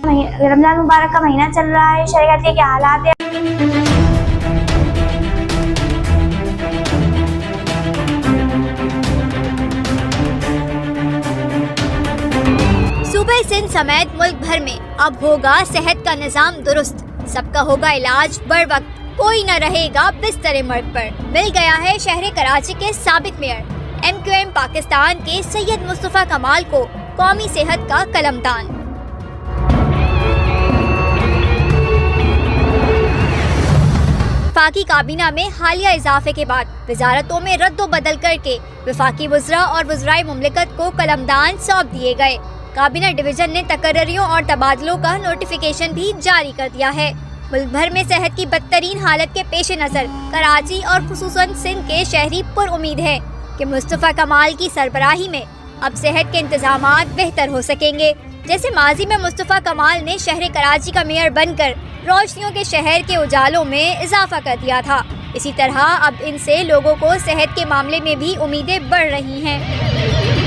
रमजान मुबारक का महीना चल रहा है, शरीयत के क्या हालात है। सूबे सिंध समेत मुल्क भर में अब होगा सेहत का निजाम दुरुस्त, सबका होगा इलाज बर वक्त, कोई न रहेगा बिस्तर मर्ग पर। मिल गया है शहर कराची के साबिक मेयर MQM पाकिस्तान के सैयद मुस्तफा कमाल को कौमी सेहत का कलमदान। वफाकी काबीना में हालिया इजाफे के बाद वजारतों में रद्दो बदल करके वफाकी वज़रा और वज़राए मुमलिकत को कलमदान सौंप दिए गए। काबीना डिवीजन ने तकर्रियों और तबादलों का नोटिफिकेशन भी जारी कर दिया है। मुल्क भर में सेहत की बदतरीन हालत के पेश नज़र कराची और खुसूसन सिंध के शहरी पुर उम्मीद है कि मुस्तफ़ा कमाल की सरबराही में अब सेहत के इंतजामात बेहतर हो सकेंगे। जैसे माजी में मुस्तफ़ा कमाल ने शहर कराची का मेयर बनकर रोशनियों के शहर के उजालों में इजाफा कर दिया था, इसी तरह अब इनसे लोगों को सेहत के मामले में भी उम्मीदें बढ़ रही हैं।